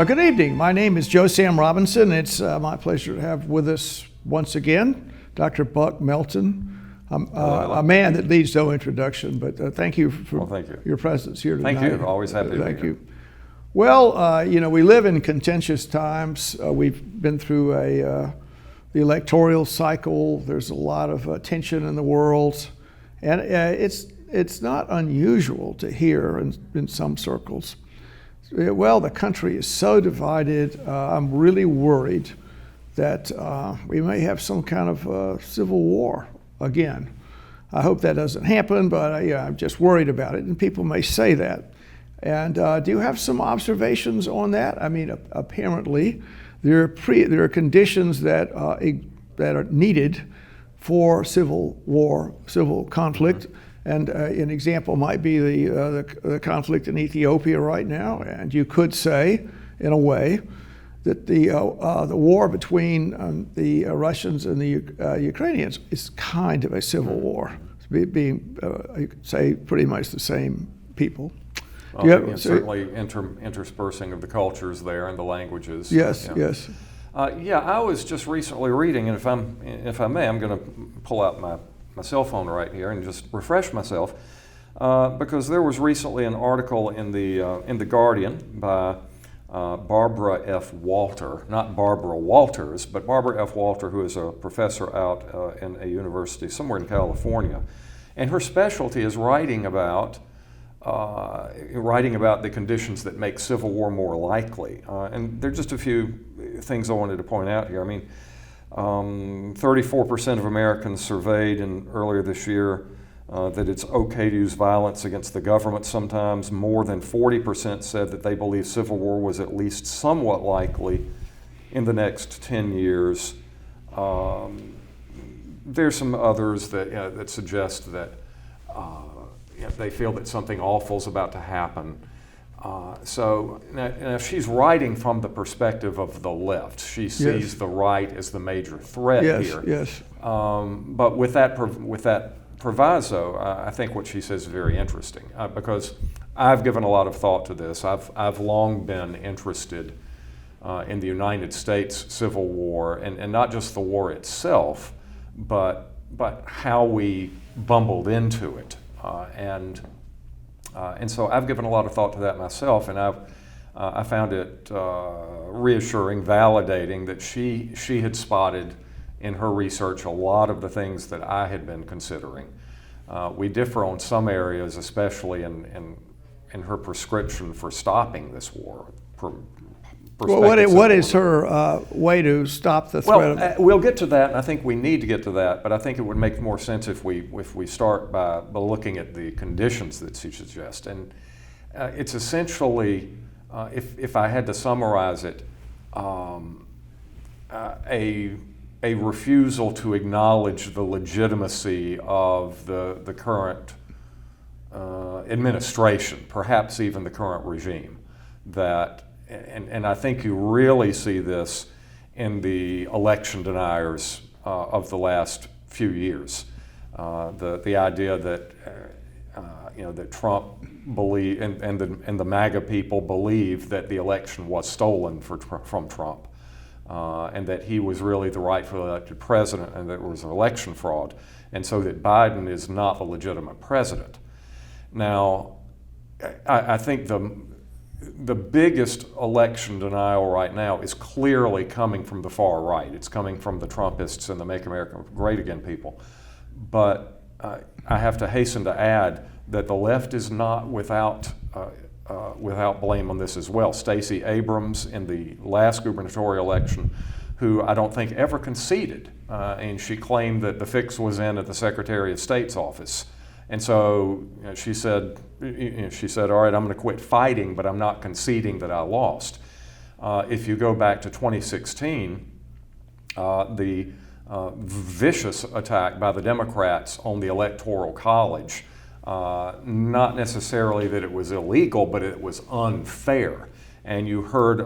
Good evening. My name is Joe Sam Robinson. It's my pleasure to have with us once again Dr. Buck Melton, a man that needs no introduction, but thank you for your presence here tonight. Thank you. Always happy to be here. Thank you. Well, we live in contentious times. We've been through the electoral cycle. There's a lot of tension in the world, and it's not unusual to hear in some circles, well, the country is so divided. I'm really worried that we may have some kind of civil war again. I hope that doesn't happen, but I'm just worried about it, and people may say that. And do you have some observations on that? I mean, apparently there are conditions that are needed for civil war, civil conflict. And an example might be the conflict in Ethiopia right now. And you could say, in a way, that the war between the Russians and the Ukrainians is kind of a civil war, being you could say pretty much the same people. Certainly interspersing of the cultures there and the languages. Yes, yes. I was just recently reading, and if I may, I'm going to pull out my cell phone right here and just refresh myself, because there was recently an article in the Guardian by Barbara F. Walter, not Barbara Walters, but Barbara F. Walter, who is a professor out in a university somewhere in California, and her specialty is writing about the conditions that make civil war more likely. And there are just a few things I wanted to point out here. I mean, 34% of Americans surveyed earlier this year that it's okay to use violence against the government sometimes. More than 40% said that they believe civil war was at least somewhat likely in the next 10 years. There's some others that suggest that they feel that something awful is about to happen. So now she's writing from the perspective of the left. She sees the right as the major threat here. Yes. But with that proviso, I think what she says is very interesting, because I've given a lot of thought to this. I've long been interested in the United States Civil War, and not just the war itself, but how we bumbled into it. And so I've given a lot of thought to that myself, and I found it reassuring, validating that she had spotted in her research a lot of the things that I had been considering. We differ on some areas, especially in her prescription for stopping this war. Well, what is her way to stop the threat? Well, we'll get to that, and I think we need to get to that, but I think it would make more sense if we start by looking at the conditions that she suggests. And it's essentially, if I had to summarize it, a refusal to acknowledge the legitimacy of the current administration, perhaps even the current regime, and I think you really see this in the election deniers of the last few years. The idea that that Trump believe and the MAGA people believe that the election was stolen from Trump, and that he was really the rightfully elected president, and that it was an election fraud, and so that Biden is not the legitimate president. Now, I think the biggest election denial right now is clearly coming from the far right. It's coming from the Trumpists and the Make America Great Again people. But I have to hasten to add that the left is not without blame on this as well. Stacey Abrams in the last gubernatorial election, who I don't think ever conceded, and she claimed that the fix was in at the Secretary of State's office. And so she said, all right, I'm going to quit fighting, but I'm not conceding that I lost. If you go back to 2016, the vicious attack by the Democrats on the Electoral College, not necessarily that it was illegal, but it was unfair. And you heard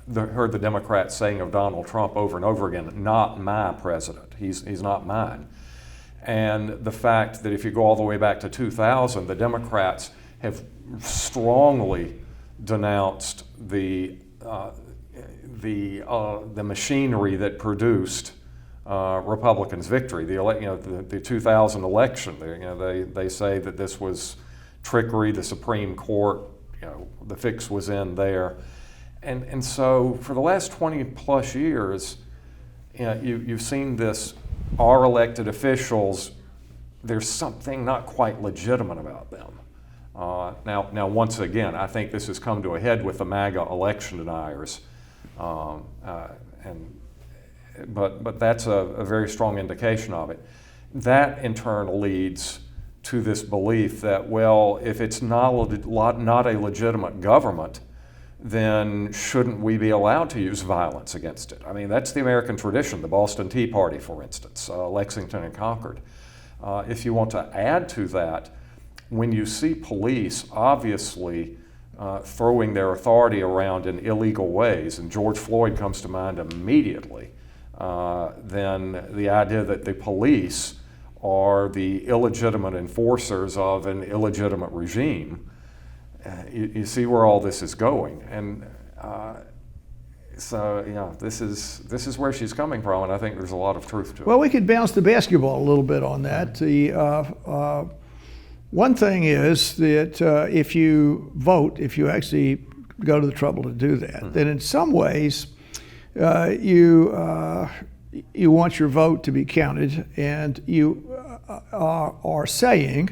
the Democrats saying of Donald Trump over and over again, not my president, he's not mine. And the fact that if you go all the way back to 2000, the Democrats have strongly denounced the the machinery that produced Republicans' victory. The 2000 election. They say that this was trickery. The Supreme Court, the fix was in there, and so for the last 20 plus years, you've seen this. Our elected officials, there's something not quite legitimate about them. Now, once again, I think this has come to a head with the MAGA election deniers, but that's a very strong indication of it. That in turn leads to this belief that, well, if it's not a legitimate government, then shouldn't we be allowed to use violence against it? I mean, that's the American tradition, the Boston Tea Party, for instance, Lexington and Concord. If you want to add to that, when you see police obviously throwing their authority around in illegal ways, and George Floyd comes to mind immediately, then the idea that the police are the illegitimate enforcers of an illegitimate regime, you see where all this is going. And so this is where she's coming from, and I think there's a lot of truth to it. Well, we could bounce the basketball a little bit on that. The one thing is that if you vote, if you actually go to the trouble to do that, then in some ways you want your vote to be counted, and you are saying,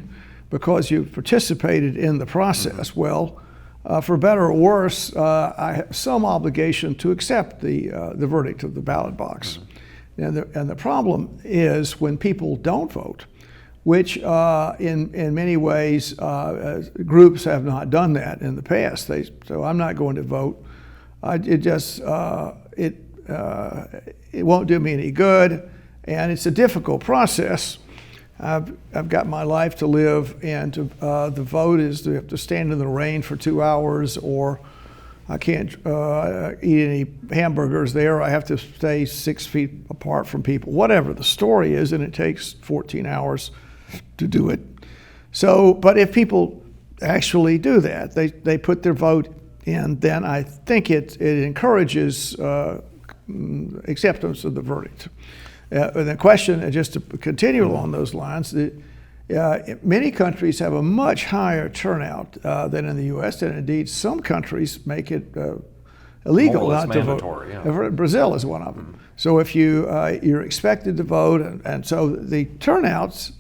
because you've participated in the process, well, for better or worse, I have some obligation to accept the verdict of the ballot box. And the problem is when people don't vote, which in many ways groups have not done that in the past. So I'm not going to vote. It won't do me any good, and it's a difficult process. I've got my life to live, and the vote is to have to stand in the rain for 2 hours, or I can't eat any hamburgers there. I have to stay 6 feet apart from people. Whatever the story is, and it takes 14 hours to do it. So, but if people actually do that, they put their vote in, then I think it encourages acceptance of the verdict. And the question, just to continue along those lines, many countries have a much higher turnout than in the U.S., and indeed some countries make it illegal not to vote. Yeah. Brazil is one of them. So if you're expected to vote, and so the turnouts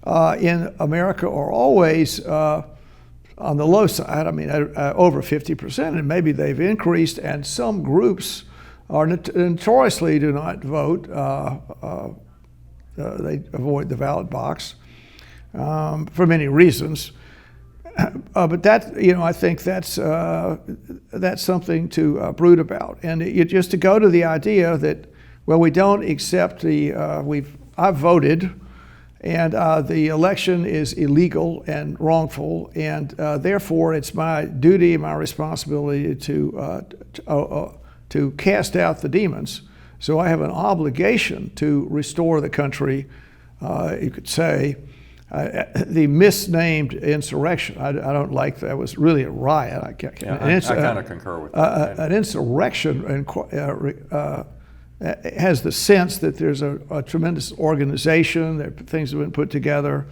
in America are always on the low side. I mean, over 50%, and maybe they've increased, and some groups are notoriously do not vote. They avoid the ballot box for many reasons. But that, I think that's something to brood about. And just to go to the idea that, well, we don't accept I've voted, and the election is illegal and wrongful, and therefore it's my duty, my responsibility to cast out the demons. So I have an obligation to restore the country, you could say. The misnamed insurrection, I don't like that. It was really a riot. I kind of concur with that. An insurrection has the sense that there's a tremendous organization, that things have been put together,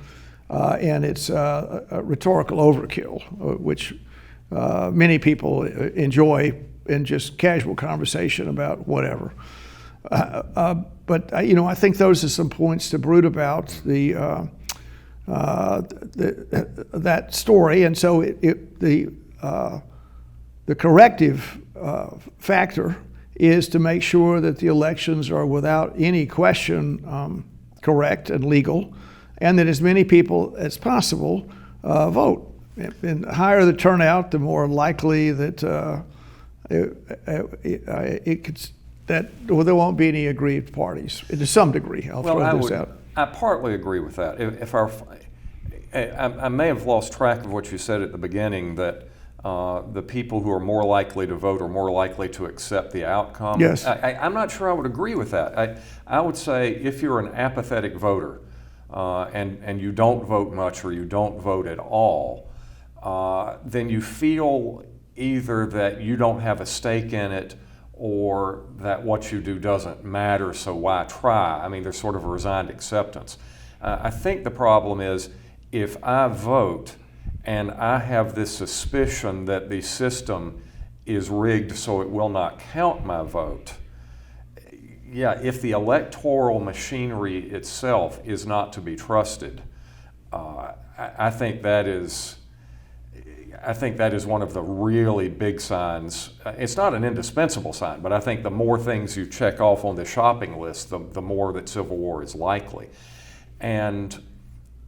and it's a rhetorical overkill, which many people enjoy in just casual conversation about whatever. But I think those are some points to brood about that story, and so the corrective factor is to make sure that the elections are without any question correct and legal, and that as many people as possible vote. And the higher the turnout, the more likely that there won't be any aggrieved parties to some degree. I'll throw this out. I partly agree with that. I may have lost track of what you said at the beginning, that the people who are more likely to vote are more likely to accept the outcome. Yes. I'm not sure I would agree with that. I would say if you're an apathetic voter and you don't vote much or you don't vote at all, then you feel either that you don't have a stake in it or that what you do doesn't matter, so why try? I mean, there's sort of a resigned acceptance. I think the problem is if I vote and I have this suspicion that the system is rigged so it will not count my vote, yeah, if the electoral machinery itself is not to be trusted, I think that is one of the really big signs. It's not an indispensable sign, but I think the more things you check off on the shopping list, the more that civil war is likely. And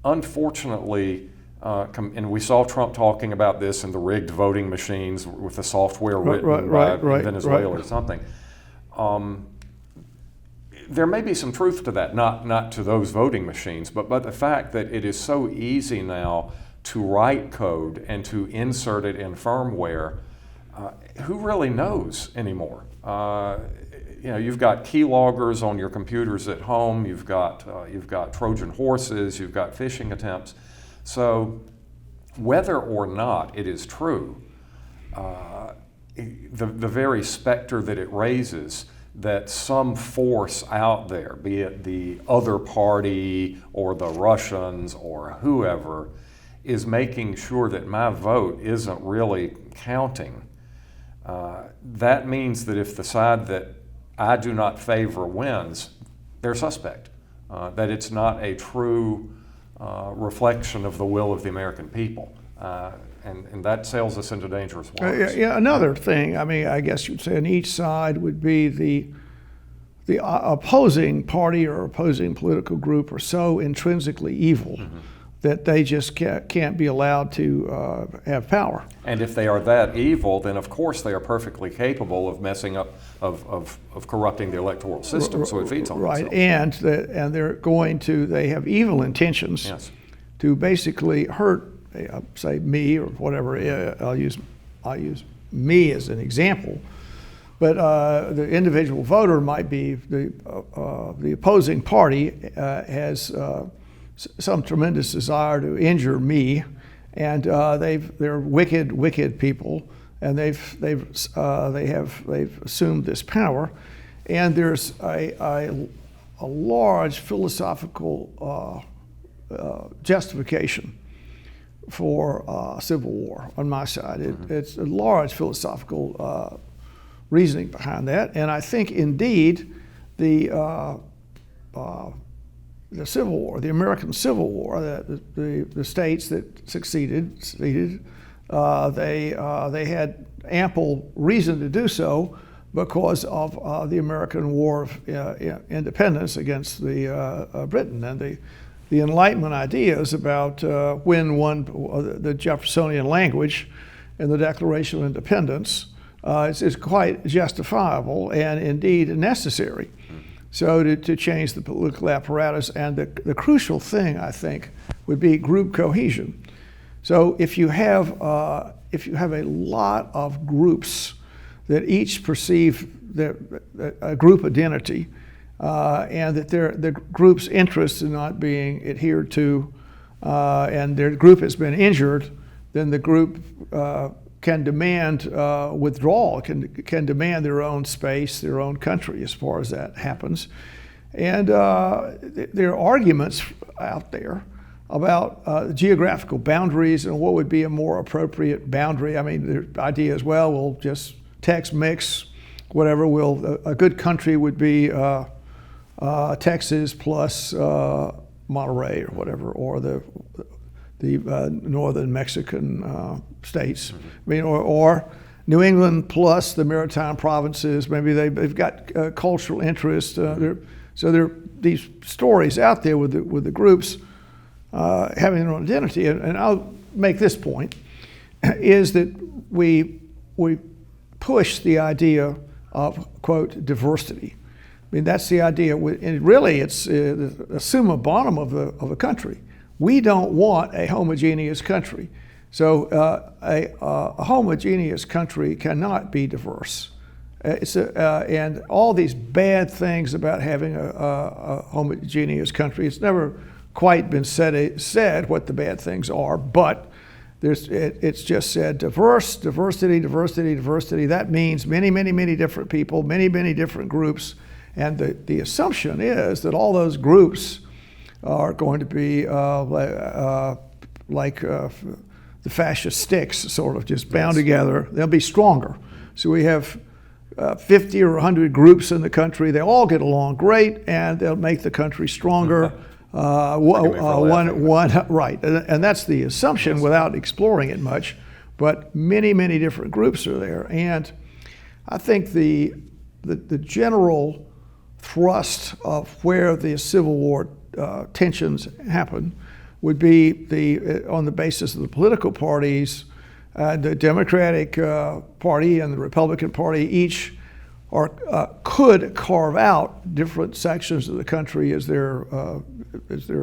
unfortunately, and we saw Trump talking about this in the rigged voting machines with the software written by Venezuela or something. There may be some truth to that, not to those voting machines, but the fact that it is so easy now to write code and to insert it in firmware, who really knows anymore? You've got keyloggers on your computers at home. You've got Trojan horses. You've got phishing attempts. So, whether or not it is true, the very specter that it raises, that some force out there, be it the other party or the Russians or whoever, is making sure that my vote isn't really counting. That means that if the side that I do not favor wins, they're suspect. That it's not a true reflection of the will of the American people. And that sails us into dangerous waters. Another thing, I mean, I guess you'd say on each side would be the opposing party or opposing political group are so intrinsically evil that they just can't be allowed to have power. And if they are that evil, then of course they are perfectly capable of messing up, of corrupting the electoral system, so it feeds on right, itself. And they have evil intentions Yes. to basically hurt, say me or whatever. I'll use me as an example. But the individual voter might be the opposing party has some tremendous desire to injure me, and they're wicked people, and they've assumed this power, and there's a large philosophical justification for civil war on my side. It's a large philosophical reasoning behind that, and I think indeed the Civil War, the American Civil War, the states that succeeded, they had ample reason to do so because of the American War of Independence against Britain, and the Enlightenment ideas about when the Jeffersonian language in the Declaration of Independence is quite justifiable and indeed necessary. So to change the political apparatus, and the crucial thing, I think, would be group cohesion. So if you have a lot of groups that each perceive a group identity, and that the group's interests are not being adhered to, and their group has been injured, then the group can demand withdrawal, can demand their own space, their own country as far as that happens. And there are arguments out there about geographical boundaries and what would be a more appropriate boundary. I mean, the idea is, well, we'll just Tex-Mex, whatever. A good country would be Texas plus Monterey or whatever, or the northern Mexican states. I mean, or New England plus the maritime provinces. Maybe they've got cultural interest. So there are these stories out there with the groups having their own identity. And I'll make this point, is that we push the idea of, quote, diversity. I mean, that's the idea. And really, it's the summa bonum of a country. We don't want a homogeneous country. So a homogeneous country cannot be diverse. And all these bad things about having a homogeneous country, it's never quite been said what the bad things are, but It's just said diversity. That means many different people, many different groups. And the assumption is that all those groups are going to be like the fascist sticks, sort of just bound together. They'll be stronger. So we have 50 or 100 groups in the country. They all get along great, and they'll make the country stronger. Right, and that's the assumption without exploring it much. But many different groups are there, and I think the general thrust of where the Civil War tensions happen would be on the basis of the political parties. The Democratic Party and the Republican Party each could carve out different sections of the country as their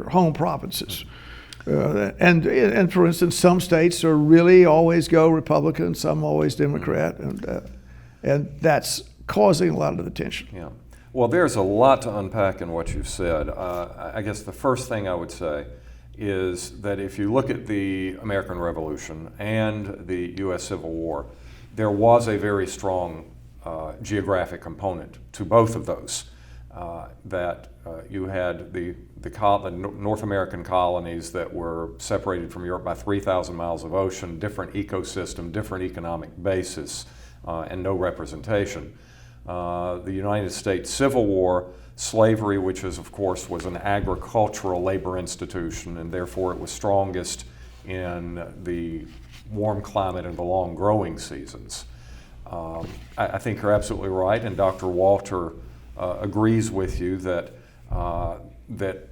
home provinces. And for instance, some states are really always go Republican, some always Democrat, and that's causing a lot of the tension. Yeah. Well, there's a lot to unpack in what you've said. I guess the first thing I would say is that if you look at the American Revolution and the U.S. Civil War, there was a very strong geographic component to both of those. That you had the North American colonies that were separated from Europe by 3,000 miles of ocean, different ecosystem, different economic basis, and no representation. The United States Civil War, slavery, which is, of course, was an agricultural labor institution, and therefore it was strongest in the warm climate and the long growing seasons. I think you're absolutely right, and Dr. Walter agrees with you that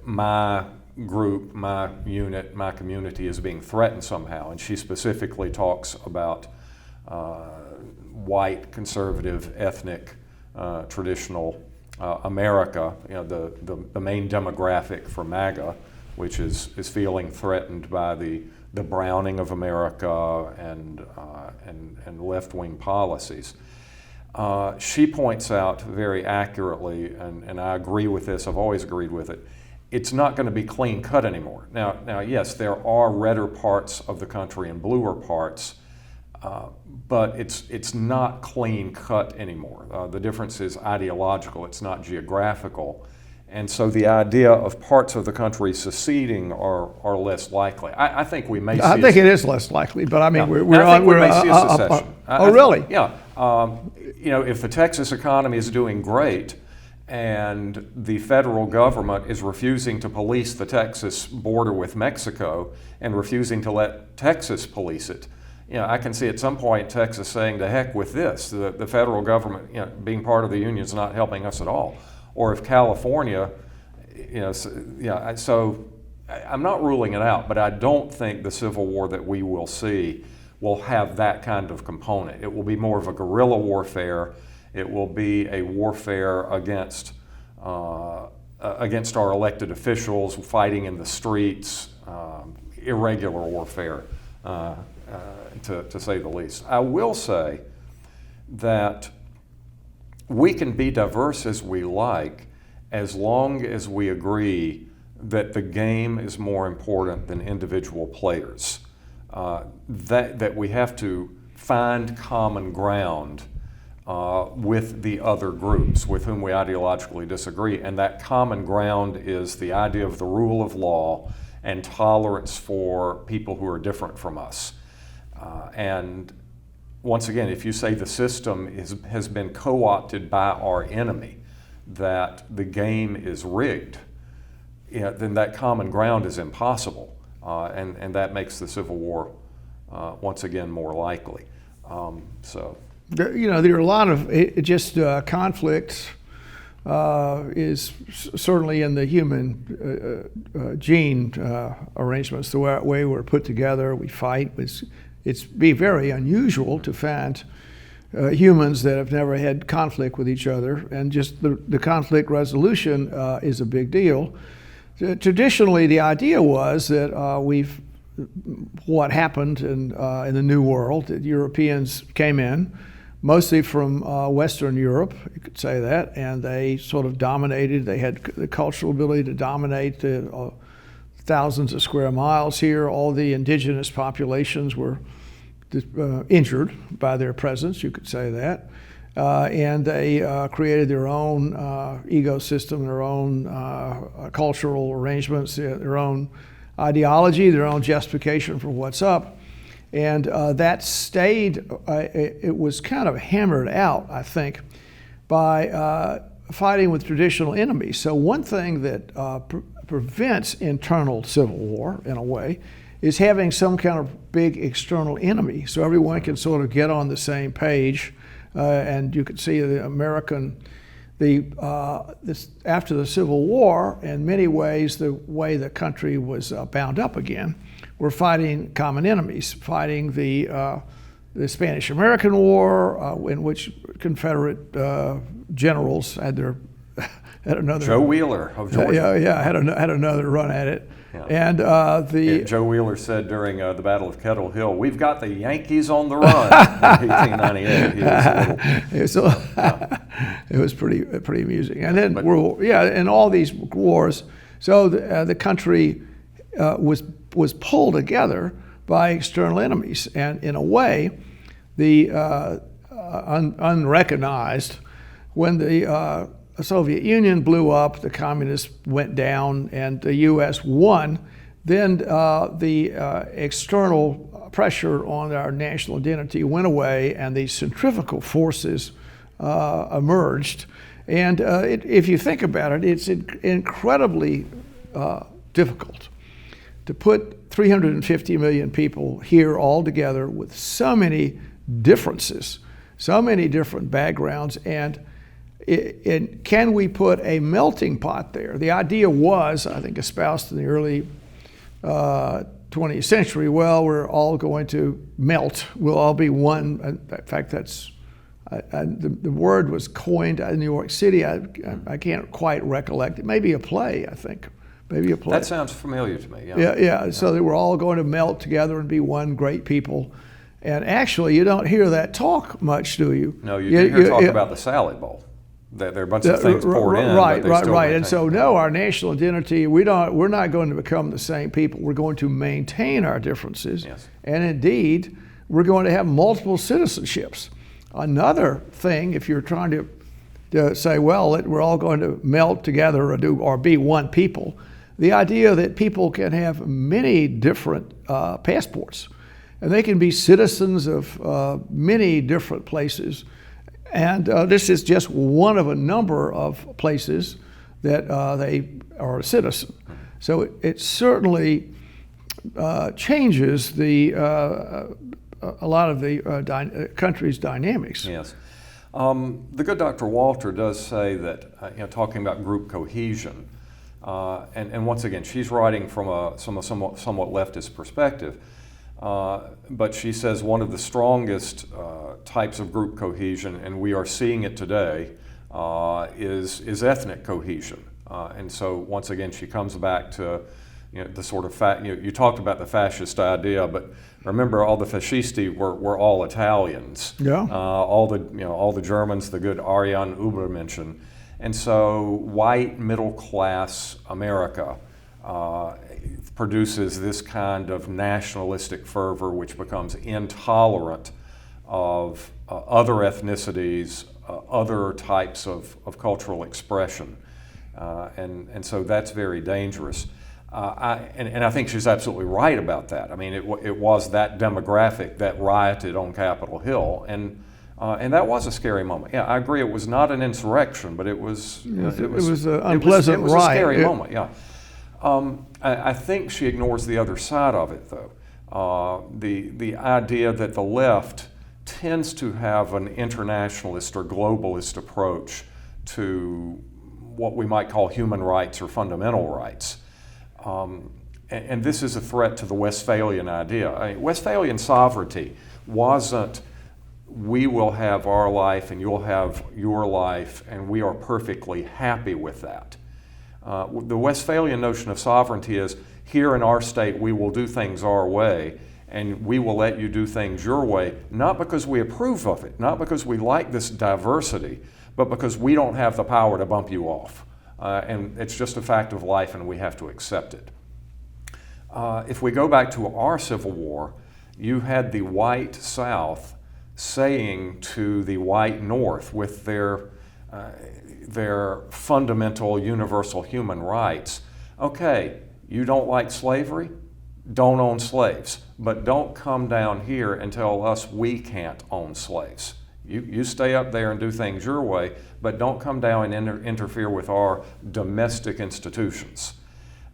my group, my unit, my community is being threatened somehow, and she specifically talks about white, conservative, ethnic, traditional America, the main demographic for MAGA, which is feeling threatened by the browning of America and left-wing policies. She points out very accurately, and I agree with this, I've always agreed with it, it's not going to be clean cut anymore. Now, yes, there are redder parts of the country and bluer parts, but it's not clean cut anymore. The difference is ideological, it's not geographical. And so the idea of parts of the country seceding are less likely. I think we may see I think it is less likely, but I mean, we may see a secession. Really? Yeah. If the Texas economy is doing great and the federal government is refusing to police the Texas border with Mexico and refusing to let Texas police it, I can see at some point Texas saying, to heck with this. The federal government, being part of the union is not helping us at all. Or if California, so I'm not ruling it out, but I don't think the Civil War that we will see will have that kind of component. It will be more of a guerrilla warfare. It will be a warfare against our elected officials, fighting in the streets, irregular warfare, to say the least. I will say that we can be diverse as we like, as long as we agree that the game is more important than individual players. That we have to find common ground with the other groups with whom we ideologically disagree, and that common ground is the idea of the rule of law and tolerance for people who are different from us. And once again, if you say the system has been co-opted by our enemy, that the game is rigged, then that common ground is impossible, and that makes the Civil War once again more likely. There are a lot of conflicts. Is certainly in the human gene arrangements, the way we're put together. We fight. It's be very unusual to find humans that have never had conflict with each other, and just the conflict resolution is a big deal. Traditionally, the idea was that what happened in the New World, that Europeans came in, mostly from Western Europe, you could say that, and they sort of dominated. They had the cultural ability to dominate the thousands of square miles here. All the indigenous populations were injured by their presence, you could say that. And they created their own ecosystem, their own cultural arrangements, their own ideology, their own justification for what's up. And that stayed, it was kind of hammered out, I think, by fighting with traditional enemies. So one thing that prevents internal civil war, in a way, is having some kind of big external enemy, so everyone can sort of get on the same page. And you could see the American, after the Civil War, in many ways, the way the country was bound up again, we're fighting common enemies, fighting the Spanish-American War, in which Confederate generals had another. Joe Wheeler of Georgia. had another run at it. Yeah. And Joe Wheeler said during the Battle of Kettle Hill, "We've got the Yankees on the run." In 1898, it was pretty amusing. And then in all these wars, so the country was pulled together by external enemies, and in a way, the unrecognized, when the Soviet Union blew up, the communists went down, and the U.S. won, then the external pressure on our national identity went away, and these centrifugal forces emerged. And if you think about it, it's incredibly difficult to put 350 million people here all together with so many differences, so many different backgrounds, and can we put a melting pot there? The idea was, I think, espoused in the early 20th century, well, we're all going to melt. We'll all be one. In fact, the word was coined in New York City. I can't quite recollect. It may be a play, I think. Maybe a play. That sounds familiar to me. Yeah. So they were all going to melt together and be one great people. And actually, you don't hear that talk much, do you? No, you do hear talk about the salad bowl. There are a bunch of things poured in. Right. And so, no, our national identity, we're not going to become the same people. We're going to maintain our differences. Yes. And indeed, we're going to have multiple citizenships. Another thing, if you're trying to say, well, we're all going to melt together or be one people, the idea that people can have many different passports, and they can be citizens of many different places. And this is just one of a number of places that they are a citizen. So it certainly changes a lot of the country's dynamics. Yes. The good Dr. Walter does say that, talking about group cohesion, and once again, she's writing from a somewhat leftist perspective, but she says one of the strongest types of group cohesion, and we are seeing it today, is ethnic cohesion. And so once again, she comes back to the sort of you talked about the fascist idea, but remember, all the fascisti were all Italians. Yeah. All the Germans, the good Aryan Übermenschen, and so white middle class America produces this kind of nationalistic fervor, which becomes intolerant of other ethnicities, other types of cultural expression, and so that's very dangerous. And I think she's absolutely right about that. I mean, it was that demographic that rioted on Capitol Hill, and that was a scary moment. Yeah, I agree. It was not an insurrection, but it was. It was an unpleasant riot. It was a scary moment. Yeah. I think she ignores the other side of it, though. The idea that the left tends to have an internationalist or globalist approach to what we might call human rights or fundamental rights. And this is a threat to the Westphalian idea. I mean, Westphalian sovereignty wasn't, we will have our life and you'll have your life, and we are perfectly happy with that. The Westphalian notion of sovereignty is, here in our state we will do things our way, and we will let you do things your way, not because we approve of it, not because we like this diversity, but because we don't have the power to bump you off. And it's just a fact of life, and we have to accept it. if we go back to our Civil War, you had the white South saying to the white North with their fundamental universal human rights, okay, you don't like slavery? Don't own slaves, but don't come down here and tell us we can't own slaves. You stay up there and do things your way, but don't come down and interfere with our domestic institutions.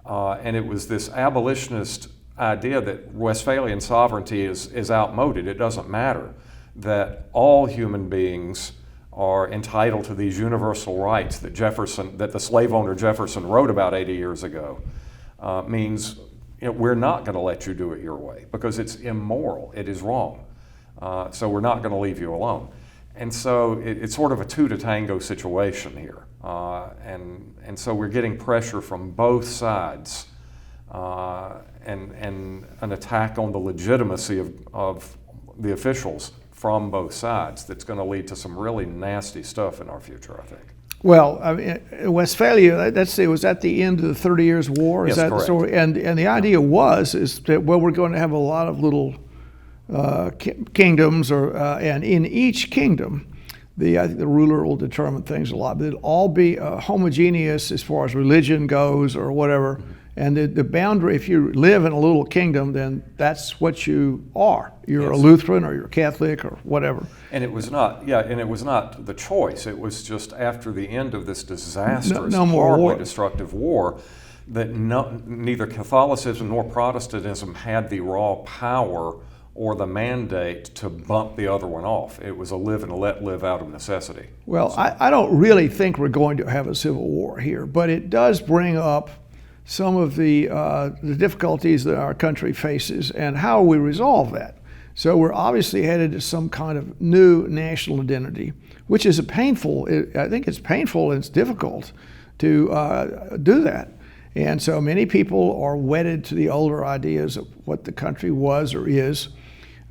And it was this abolitionist idea that Westphalian sovereignty is outmoded. It doesn't matter, that all human beings are entitled to these universal rights that the slave owner Jefferson wrote about 80 years ago, means we're not going to let you do it your way because it's immoral, it is wrong. So we're not going to leave you alone. And so it's sort of a two to tango situation here. And so we're getting pressure from both sides and an attack on the legitimacy of the officials from both sides that's going to lead to some really nasty stuff in our future, I think. Well, I mean, Westphalia, it was at the end of the 30 Years' War. Is yes, that correct. the story? And the idea is that, well, we're going to have a lot of little kingdoms, and in each kingdom, the ruler will determine things a lot, but it'll all be homogeneous as far as religion goes or whatever. And the boundary, if you live in a little kingdom, then that's what you are. You're Yes. a Lutheran or you're Catholic or whatever. And it was not, and it was not the choice. It was just after the end of this disastrous, No more horribly war. destructive war that neither Catholicism nor Protestantism had the raw power or the mandate to bump the other one off. It was a live and let live out of necessity. Well, I don't really think we're going to have a civil war here, but it does bring up some of the difficulties that our country faces and how we resolve that. So we're obviously headed to some kind of new national identity, which is I think it's painful and it's difficult to do that. And so many people are wedded to the older ideas of what the country was or is,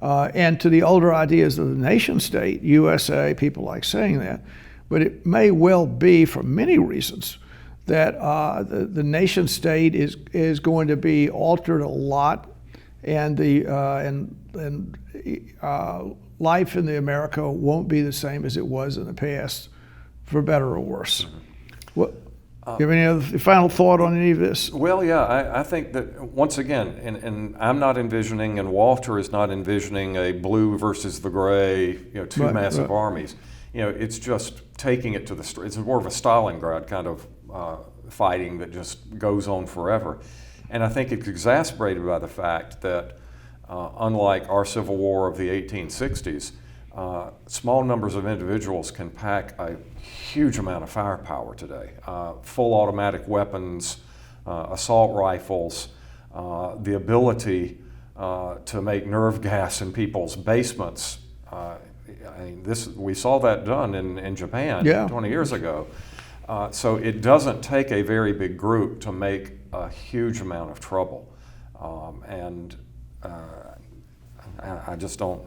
and to the older ideas of the nation state, USA, people like saying that. But it may well be, for many reasons, that the nation state is going to be altered a lot, and life in the America won't be the same as it was in the past, for better or worse. What, you have any other final thought on any of this? Well, yeah, I think that once again, and I'm not envisioning, and Walter is not envisioning a blue versus the gray, two Right, massive right. armies. It's just taking it to the street. It's more of a Stalingrad kind of fighting that just goes on forever. And I think it's exacerbated by the fact that unlike our Civil War of the 1860s, small numbers of individuals can pack a huge amount of firepower today. Full automatic weapons, assault rifles, the ability to make nerve gas in people's basements. We saw that done in Japan 20 years ago. So it doesn't take a very big group to make a huge amount of trouble. I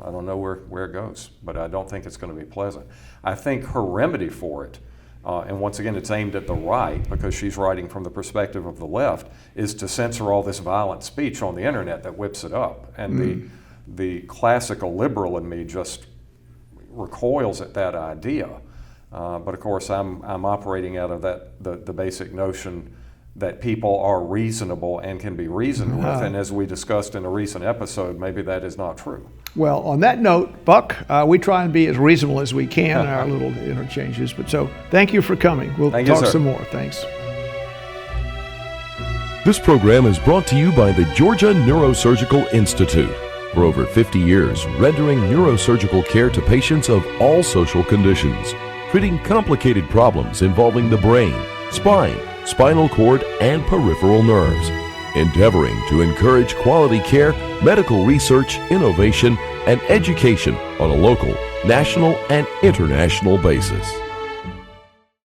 don't know where it goes, but I don't think it's going to be pleasant. I think her remedy for it, and once again it's aimed at the right because she's writing from the perspective of the left, is to censor all this violent speech on the internet that whips it up. And the classical liberal in me just recoils at that idea. But of course I'm operating out of the basic notion that people are reasonable and can be reasoned with, and as we discussed in a recent episode, maybe that is not true. Well, on that note, Buck, we try and be as reasonable as we can in our little interchanges. But so, thank you for coming. We'll Thank you, talk sir. some more. Thanks. This program is brought to you by the Georgia Neurosurgical Institute. For over 50 years, rendering neurosurgical care to patients of all social conditions, treating complicated problems involving the brain, spine, spinal cord, and peripheral nerves, endeavoring to encourage quality care, medical research, innovation, and education on a local, national, and international basis.